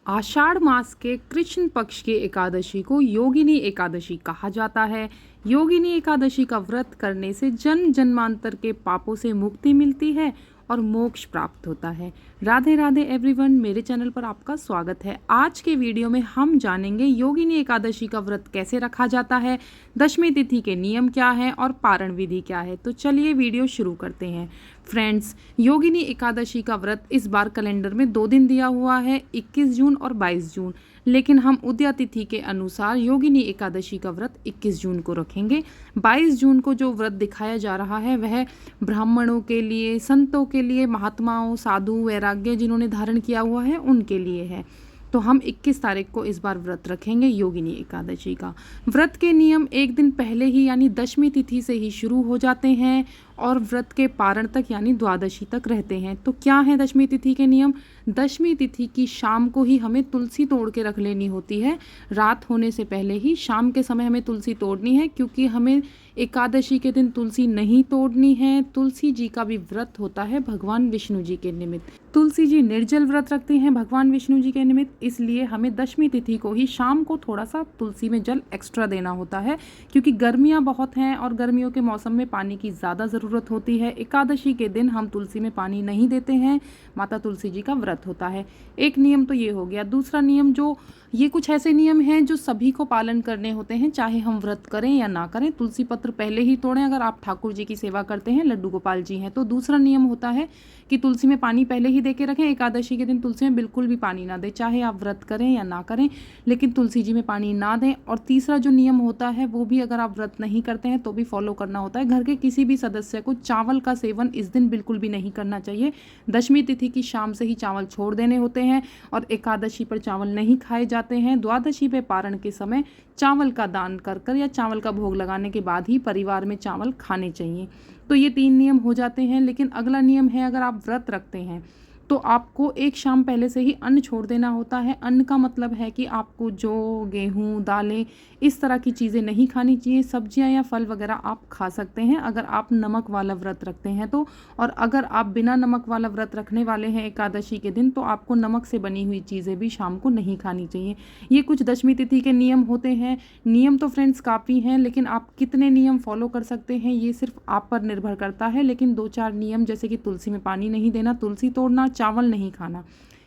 आषाढ़ मास के कृष्ण पक्ष की एकादशी को योगिनी एकादशी कहा जाता है। योगिनी एकादशी का व्रत करने से जन्म जन्मांतर के पापों से मुक्ति मिलती है और मोक्ष प्राप्त होता है। राधे राधे एवरीवन, मेरे चैनल पर आपका स्वागत है। आज के वीडियो में हम जानेंगे योगिनी एकादशी का व्रत कैसे रखा जाता है, दशमी तिथि के नियम क्या हैं और पारण विधि क्या है। तो चलिए वीडियो शुरू करते हैं। फ्रेंड्स, योगिनी एकादशी का व्रत इस बार कैलेंडर में 2 दिन दिया हुआ है, 21 जून और 22 जून, लेकिन हम उदया तिथि के अनुसार योगिनी एकादशी का व्रत 21 जून को रखेंगे। 22 जून को जो व्रत दिखाया जा रहा है वह ब्राह्मणों के लिए, संतों के लिए, महात्माओं, साधु, वैराग्य जिन्होंने धारण किया हुआ है उनके लिए है। तो हम 21 तारीख को इस बार व्रत रखेंगे योगिनी एकादशी का। व्रत के नियम एक दिन पहले ही यानी दशमी तिथि से ही शुरू हो जाते हैं और व्रत के पारण तक यानी द्वादशी तक रहते हैं। तो क्या है दशमी तिथि के नियम? दशमी तिथि की शाम को ही हमें तुलसी तोड़ के रख लेनी होती है। रात होने से पहले ही शाम के समय हमें तुलसी तोड़नी है, क्योंकि हमें एकादशी के दिन तुलसी नहीं तोड़नी है। तुलसी जी का भी व्रत होता है भगवान विष्णु जी के निमित्त। तुलसी जी निर्जल व्रत रखते हैं भगवान विष्णु जी के निमित्त, इसलिए हमें दशमी तिथि को ही शाम को थोड़ा सा तुलसी में जल एक्स्ट्रा देना होता है, क्योंकि गर्मियाँ बहुत हैं और गर्मियों के मौसम में पानी की ज़्यादा ज़रूरत होती है। एकादशी के दिन हम तुलसी में पानी नहीं देते हैं, माता तुलसी जी का व्रत होता है। एक नियम तो ये हो गया। दूसरा नियम, जो ये कुछ ऐसे नियम हैं जो सभी को पालन करने होते हैं, चाहे हम व्रत करें या ना करें। तुलसी पत्र पहले ही तोड़ें अगर आप ठाकुर जी की सेवा करते हैं, लड्डू गोपाल जी हैं। तो दूसरा नियम होता है कि तुलसी में पानी पहले ही दे के रखें। एकादशी के दिन तुलसी में बिल्कुल भी पानी ना दें, चाहे आप व्रत करें या ना करें, लेकिन तुलसी जी में पानी ना दें। और तीसरा जो नियम होता है वो भी अगर आप व्रत नहीं करते हैं तो भी फॉलो करना होता है। घर के किसी भी सदस्य को चावल का सेवन इस दिन बिल्कुल भी नहीं करना चाहिए। दशमी तिथि की शाम से ही चावल छोड़ देने होते हैं और एकादशी पर चावल नहीं खाए जाते हैं। द्वादशी पे पारण के समय चावल का दान कर या चावल का भोग लगाने के बाद ही परिवार में चावल खाने चाहिए। तो ये 3 नियम हो जाते हैं। लेकिन अगला नियम है, अगर आप व्रत रखते हैं तो आपको एक शाम पहले से ही अन्न छोड़ देना होता है। अन्न का मतलब है कि आपको जौ, गेहूँ, दालें, इस तरह की चीज़ें नहीं खानी चाहिए। सब्जियां या फल वगैरह आप खा सकते हैं अगर आप नमक वाला व्रत रखते हैं तो। और अगर आप बिना नमक वाला व्रत रखने वाले हैं एकादशी के दिन, तो आपको नमक से बनी हुई चीज़ें भी शाम को नहीं खानी चाहिए। ये कुछ दशमी तिथि के नियम होते हैं। नियम तो फ्रेंड्स काफ़ी हैं, लेकिन आप कितने नियम फॉलो कर सकते हैं ये सिर्फ आप पर निर्भर करता है। लेकिन 2-4 नियम, जैसे कि तुलसी में पानी नहीं देना, तुलसी तोड़ना, चावल नहीं खाना,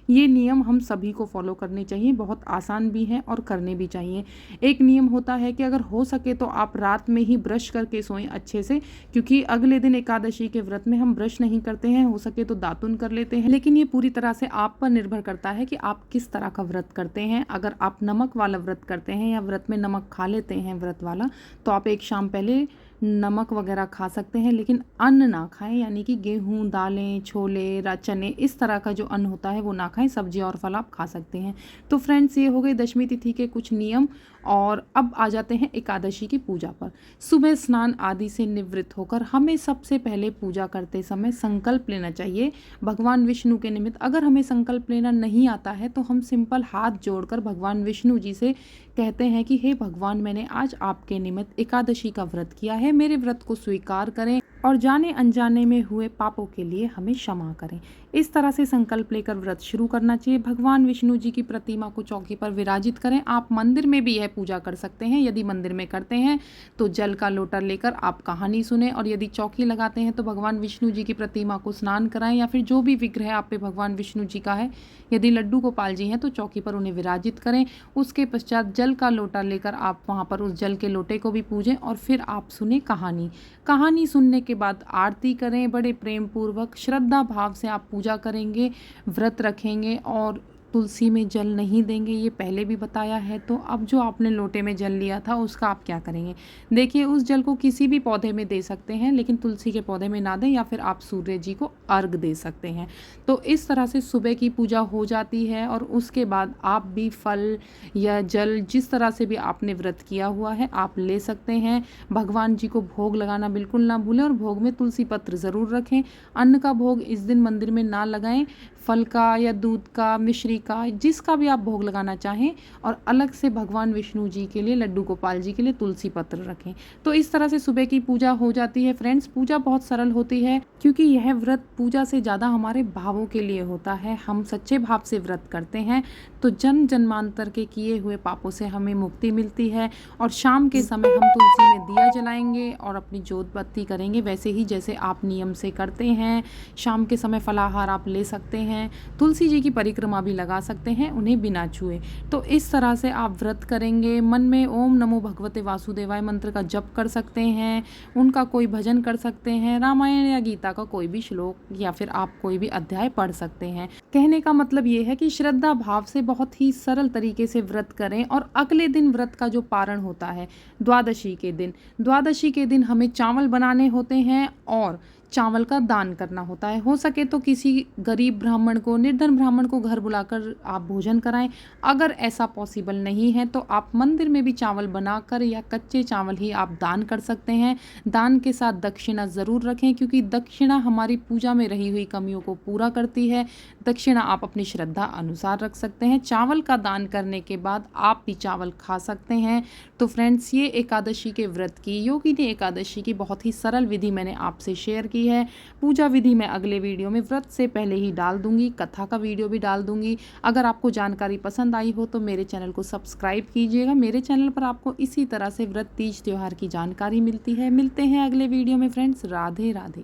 ये नियम हम सभी को फॉलो करने चाहिए। बहुत आसान भी हैं और करने भी चाहिए। एक नियम होता है कि अगर हो सके तो आप रात में ही ब्रश करके सोएं अच्छे से, क्योंकि अगले दिन एकादशी के व्रत में हम ब्रश नहीं करते हैं। हो सके तो दातुन कर लेते हैं, लेकिन ये पूरी तरह से आप पर निर्भर करता है कि आप किस तरह का व्रत करते हैं। अगर आप नमक वाला व्रत करते हैं या व्रत में नमक खा लेते हैं व्रत वाला, तो आप एक शाम पहले नमक वगैरह खा सकते हैं, लेकिन अन्न ना खाएं। यानी कि गेहूँ, दालें, छोले, चने, इस तरह का जो अन्न होता है वो ना खाएं। सब्जी और फल आप खा सकते हैं। तो फ्रेंड्स, ये हो गए दशमी तिथि के कुछ नियम। और अब आ जाते हैं एकादशी की पूजा पर। सुबह स्नान आदि से निवृत्त होकर हमें सबसे पहले पूजा करते समय संकल्प लेना चाहिए भगवान विष्णु के निमित्त। अगर हमें संकल्प लेना नहीं आता है तो हम सिंपल हाथ जोड़कर भगवान विष्णु जी से कहते हैं कि हे भगवान, मैंने आज आपके निमित्त एकादशी का व्रत किया है, मेरे व्रत को स्वीकार करें और जाने अनजाने में हुए पापों के लिए हमें क्षमा करें। इस तरह से संकल्प लेकर व्रत शुरू करना चाहिए। भगवान विष्णु जी की प्रतिमा को चौकी पर विराजित करें। आप मंदिर में भी यह पूजा कर सकते हैं। यदि मंदिर में करते हैं तो जल का लोटा लेकर आप कहानी सुने, और यदि चौकी लगाते हैं तो भगवान विष्णु जी की प्रतिमा को स्नान कराएं, या फिर जो भी विग्रह आप पे भगवान विष्णु जी का है, यदि लड्डू गोपाल जी हैं तो चौकी पर उन्हें विराजित करें। उसके पश्चात जल का लोटा लेकर आप वहाँ पर उस जल के लोटे को भी पूजें और फिर आप सुने कहानी। कहानी सुनने के बाद आरती करें। बड़े प्रेम पूर्वक श्रद्धा भाव से आप पूजा करेंगे, व्रत रखेंगे और तुलसी में जल नहीं देंगे, ये पहले भी बताया है। तो अब जो आपने लोटे में जल लिया था उसका आप क्या करेंगे? देखिए, उस जल को किसी भी पौधे में दे सकते हैं, लेकिन तुलसी के पौधे में ना दें, या फिर आप सूर्य जी को अर्घ दे सकते हैं। तो इस तरह से सुबह की पूजा हो जाती है और उसके बाद आप भी फल या जल, जिस तरह से भी आपने व्रत किया हुआ है, आप ले सकते हैं। भगवान जी को भोग लगाना बिल्कुल ना भूलें और भोग में तुलसी पत्र ज़रूर रखें। अन्न का भोग इस दिन मंदिर में ना लगाएं। फल का या दूध का, मिश्री का, जिसका भी आप भोग लगाना चाहें। और अलग से भगवान विष्णु जी के लिए, लड्डू गोपाल जी के लिए तुलसी पत्र रखें। तो इस तरह से सुबह की पूजा हो जाती है फ्रेंड्स। पूजा बहुत सरल होती है क्योंकि यह व्रत पूजा से ज़्यादा हमारे भावों के लिए होता है। हम सच्चे भाव से व्रत करते हैं तो जन्म जन्मांतर के किए हुए पापों से हमें मुक्ति मिलती है। और शाम के समय हम तुलसी में दिया जलाएंगे और अपनी जोत बत्ती करेंगे, वैसे ही जैसे आप नियम से करते हैं। शाम के समय फलाहार आप ले सकते हैं, तुलसी जी की परिक्रमा भी लगा सकते हैं उन्हें बिना छुए। तो इस तरह से आप व्रत करेंगे। मन में ओम नमो भगवते वासुदेवाय मंत्र का जप कर सकते हैं, उनका कोई भजन कर सकते हैं, रामायण या गीता का कोई भी श्लोक या फिर आप कोई भी अध्याय पढ़ सकते हैं। कहने का मतलब ये है कि श्रद्धा भाव से बहुत ही सरल तरीके से व्रत करें। और अगले दिन व्रत का जो पारण होता है द्वादशी के दिन हमें चावल बनाने होते हैं और चावल का दान करना होता है। हो सके तो किसी गरीब ब्राह्मण को, निर्धन ब्राह्मण को घर बुलाकर आप भोजन कराएं। अगर ऐसा पॉसिबल नहीं है तो आप मंदिर में भी चावल बनाकर या कच्चे चावल ही आप दान कर सकते हैं। दान के साथ दक्षिणा ज़रूर रखें क्योंकि दक्षिणा हमारी पूजा में रही हुई कमियों को पूरा करती है। दक्षिणा आप अपनी श्रद्धा अनुसार रख सकते हैं। चावल का दान करने के बाद आप भी चावल खा सकते हैं। तो फ्रेंड्स, ये एकादशी के व्रत की, योगिनी एकादशी की बहुत ही सरल विधि मैंने आपसे शेयर की है। पूजा विधि मैं अगले वीडियो में व्रत से पहले ही डाल दूंगी, कथा का वीडियो भी डाल दूंगी। अगर आपको जानकारी पसंद आई हो तो मेरे चैनल को सब्सक्राइब कीजिएगा। मेरे चैनल पर आपको इसी तरह से व्रत, तीज, त्योहार की जानकारी मिलती है। मिलते हैं अगले वीडियो में फ्रेंड्स। राधे राधे।